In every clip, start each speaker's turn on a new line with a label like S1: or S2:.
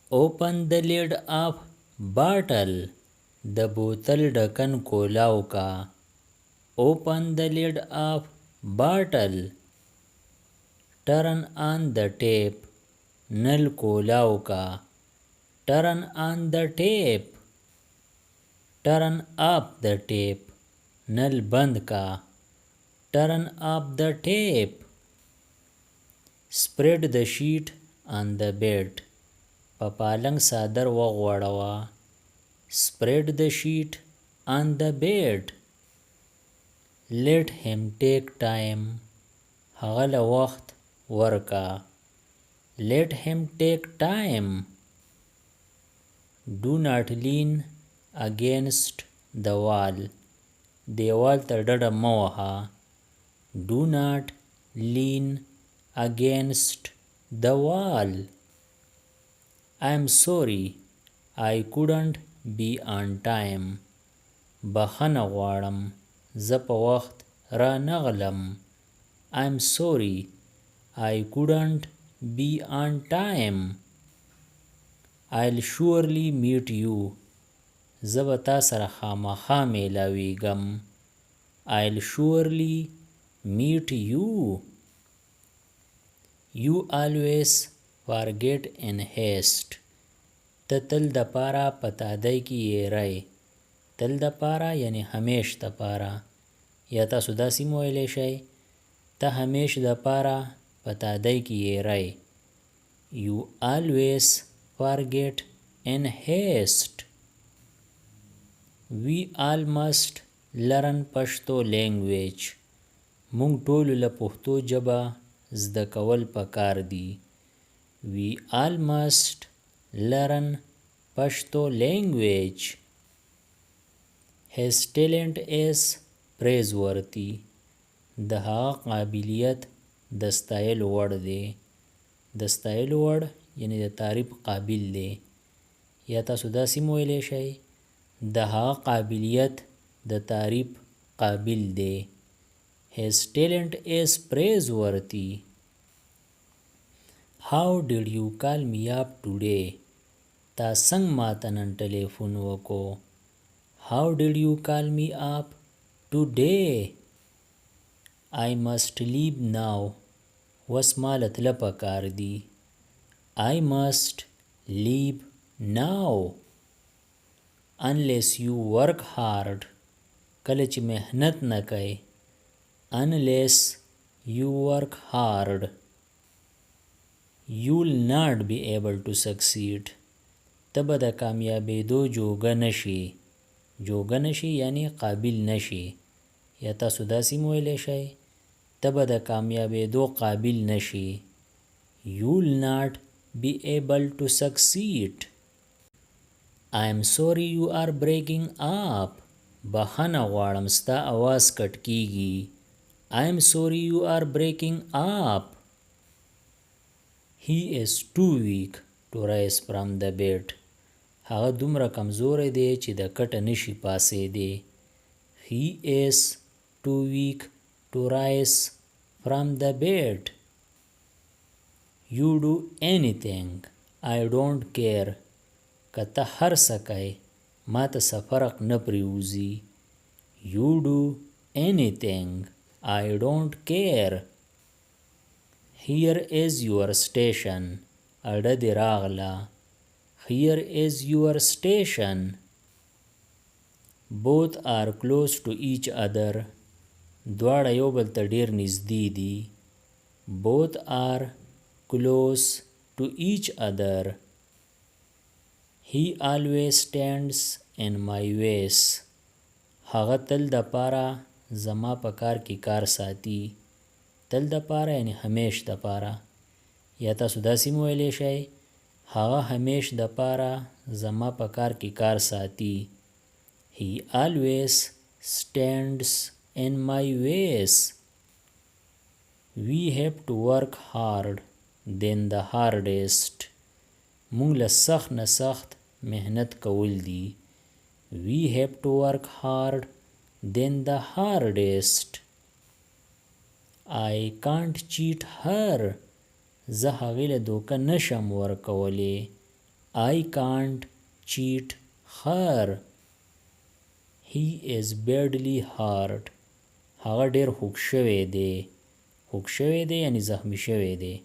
S1: Open the lid of bottle. د بوتل ډکن کولاو کا. Open the lid of bottle. Turn on the tap. نل کولاو کا. Turn on the tap. Turn off the tap. نل بند کا. Turn off the tap. Spread the sheet on the bed. په پالنګ صادر وغوړوه. Spread the sheet on the bed. Let him take time. هغه له وخت ورکا. Let him take time. Do not lean against the wall. دیوال ته ډډه مه وهه. Do not lean against the wall. I am sorry I couldn't be on time. بخښنه غواړم زه په وخت را نغلم. I am sorry I couldn't be on time. I'll surely meet you. زه به تا سره خامخا میلاویږم. I'll surely meet you. You always forget in haste. ته تل د پاره په تادۍ کې یېری. تل د پاره یعنی همیش د پاره. یا تاسو داسې هم ویلی شئ ته همیش د پاره په تادۍ کې یېری. You always forget in haste. We all must learn Pashto language. مونږ ټولو له پښتو ژبه زده کول پکار دي. We all must learn Pashto language. His talent is praiseworthy. د هغه قابلیت د ستایلو وړ دی. د ستایلو وړ یعنی د تعریف قابل دی. یا تاسو داسې هم ویلی شئ د هغه قابلیت د تعریف قابل دی. His talent is praiseworthy. How did you call me up today? تا څنګه ماته نن ټلیفون وکړو. How did you call me up today? I must leave now. وس ماله تله پکار دي. I must leave now. Unless you work hard. کله چې محنت نه کوي. Unless you work hard. You'll not be able to succeed. ته به د کامیابېدو جوګه نشي. جوګه نشي یعنی قابل نشي. یا تاسو داسې هم ویلی شئ ته به د کامیابېدو قابل نشي. You'll not be able to succeed. I am sorry you are breaking up. بخښنه غواړم ستا اواز کټ کیږي. I am sorry you are breaking up. He is too weak to rise from the bed. هغه دومره کمزوری دی چې د کټه نشي پاسېدی. He is too weak to rise from the bed. You do anything. I don't care. که ته هر څه کوې ما ته څه فرق نه پرېوځي. You do anything. I don't care. Here is your station. اډه دې راغله. Here is your station. Both are close to each other. دواړه یو بل ته ډېر نږدې دي. Both are close to each other. He always stands in my ways. هغه تل د پاره زما په کار کې کار ساتي. تل د پاره یعنی همیش د پاره. یا تاسو داسې هم ویلی شئ هغه همیش د پاره زما په کار کې کار ساتي. He always stands in my ways. We have to work hard than the hardest. مونږ له سخت نه سخت محنت کول دي. We have to work hard than the hardest. I can't cheat her. زه هغې له دوکه نشم ورکولی. I can't cheat her. He is badly hurt. هغه ډیر خوږ شوی دی. خوږ شوی دی یعنی زخمی شوی دی.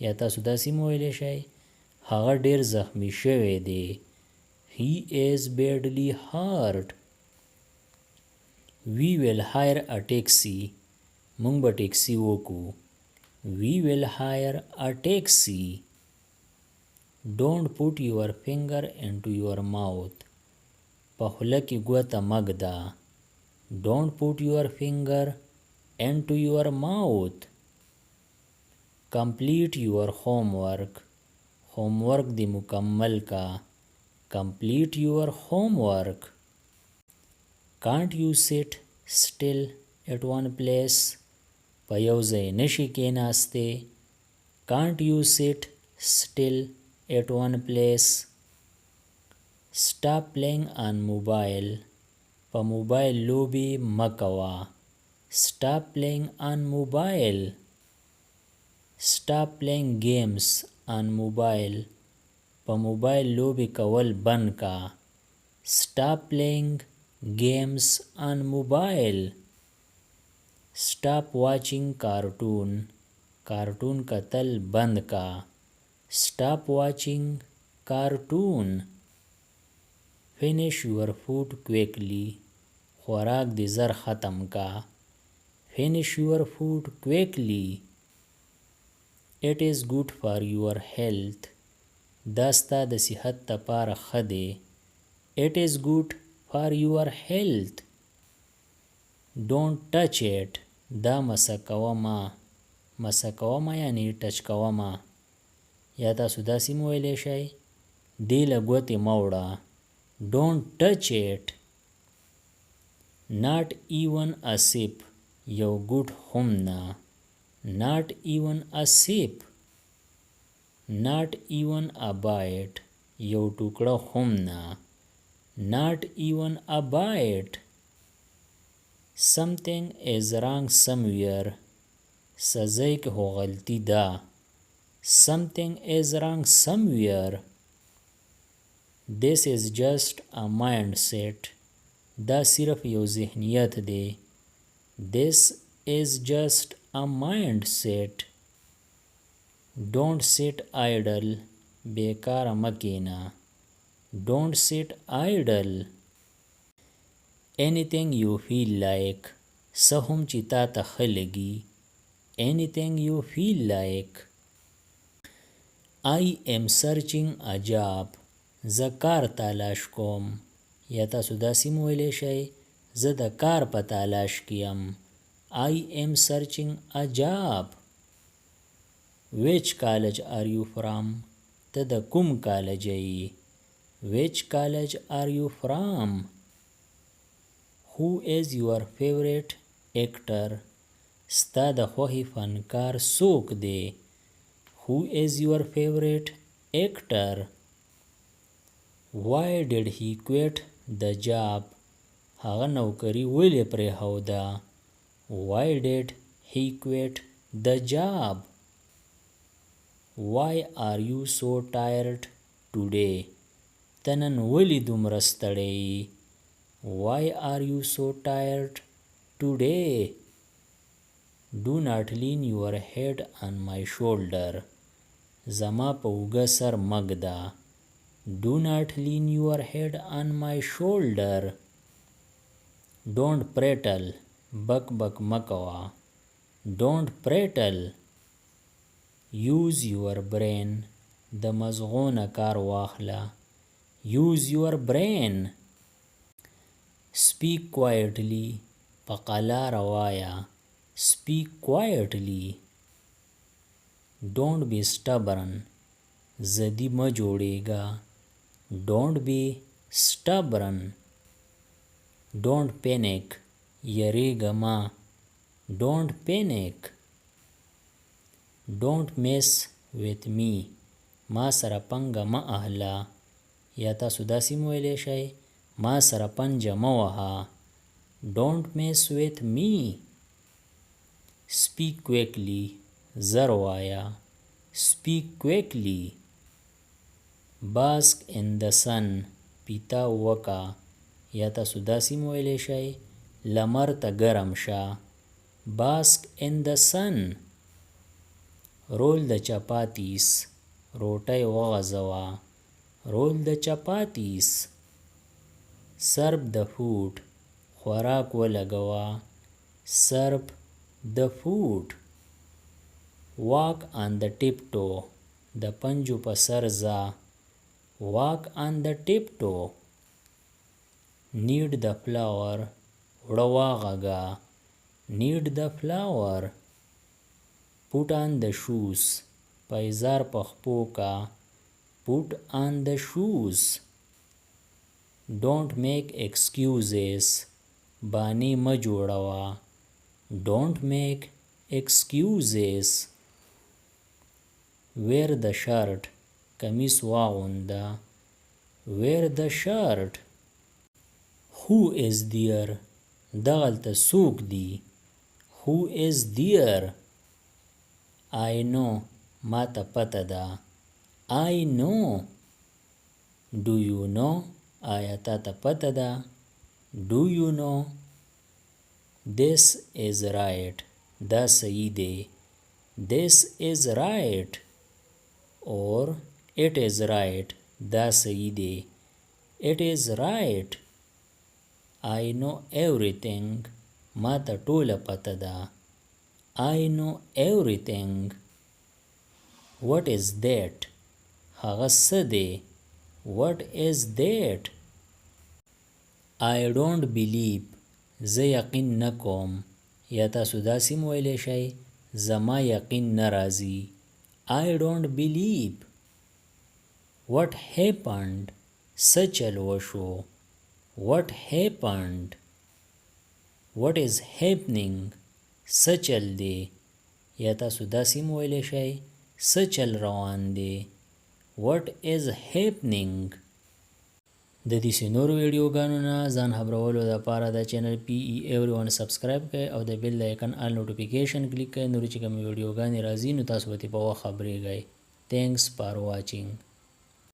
S1: یا تاسو داسې هم ویلی شئ هغه ډیر زخمی شوی دی. He is badly hurt. We will hire a taxi. مونږ به ټیکسي وکړو. We will hire a taxi. Don't put your finger into your mouth. په خوله کې ګوته مږده. Don't put your finger into your mouth. Complete your homework. homework دی مکمل کا. Complete your homework. Can't you sit still at one place? په یو ځای نشي کېناستی. Can't you sit still at one place? Stop playing on mobile. په موبایل لوبې مه کوه. Stop playing on mobile. Stop playing games on mobile. په موبایل لوبې کول بند کا. Stop playing games on mobile. Stop watching cartoon. cartoon کتل بند کا. Stop watching cartoon. Finish your food quickly. خوراک دی زر ختم کا. Finish your food quickly. It is good for your health. دا ستا د صحت دپاره ښه دی. It is good for your health. Don't touch it. دا مسه کوه ما. مسه کوه ما یعنی ټچ کوه ما. یا تاسو داسې هم ویلی شئ دې له ګوتې مه وړه. Don't touch it. Not even a sip. یو ګوټ هم نه. Not even a sip. Not even a bite. یو ټوکړه هم نه. Not even a bite. Something is wrong somewhere. سزای که هو غلطی ده. Something is wrong somewhere. This is just a mindset. دا صرف یو ذهنیت دی. This is just a mindset. Don't sit idle. بیکار مه کېنه. Don't sit idle. Anything you feel like. څه هم چې تا ته ښه لګي. Anything you feel like. I am searching a job. زه کار تلاش کوم. یا تاسو داسې هم ویلی شئ زه د کار په تلاش کې یم. I am searching a job. Which college are you from? ته د کوم کالج یې. Which college are you from? Who is your favorite actor? ستا د خوښې فنکار څوک دی. Who is your favorite actor? Why did he quit the job? هغه نوکري ولې پرېښوده. Why did he quit the job? Why are you so tired today? ته نن ولې دومره ستړی یې. Why are you so tired today? Do not lean your head on my shoulder. زما په اوږه سر مه ږده. Do not lean your head on my shoulder. Don't prattle. بک بک مه کوه. Don't prattle. Use your brain. د مزغو نه کار واخله. Use your brain. Speak quietly. په قلاره وایه. Speak quietly. Don't be stubborn. ضدي مه جوړېږه. Don't be stubborn. Don't panic. یریږه مه. Don't panic. Don't mess with me. ما سره پنګه مه اهله. یا تاسو داسې هم ویلی شئ ما سره پنجه مه وهه. Don't mess with me. Speak quickly. زر وایه. Speak quickly. bask in the sun پیتا وکا یا تاسو داسې ویلی شئ لمر ته ګرم شه bask in the sun. roll the chapatis روټۍ وغځوه roll the chapatis. serve the food خوراک ولګوه serve the food. walk on the tiptoe د پنجو په سر ځه walk on the tiptoe. knead the flour وړه واغږه knead the flour. put on the shoes پایزار په خپو کا put on the shoes. don't make excuses بانی مه جوړوه don't make excuses. wear the shirt کمیس واغونده wear the shirt. who is there دغلته څوک دی who is there. I know ما ته پته ده I know. do you know آیا تا ته پته ده do you know. this is right دا صحیح دی this is right. or it is right دا صحیح دی it is right. I know everything ما ته ټوله پته ده I know everything. what is that هغه څه دی what is that. I don't believe زه یقین نه کوم یا تاسو داسې ویلی شئ زما یقین نه راځي I don't believe. what happened څه چل وشو what happened. what is happening څه چل دی یا تاسو داسې ویلی شئ څه چل روان دی what is happening. د دې نورو ویډیوګانو نه ځان خبرولو دپاره د چینل PE everyone سبسکرایب کړئ او د بیل د آیکن آل نوټیفیکیشن کلیک کړئ نورې چې کومې ویډیوګانې راځي نو تاسو به ترې په وخت خبریږئ. thanks for watching.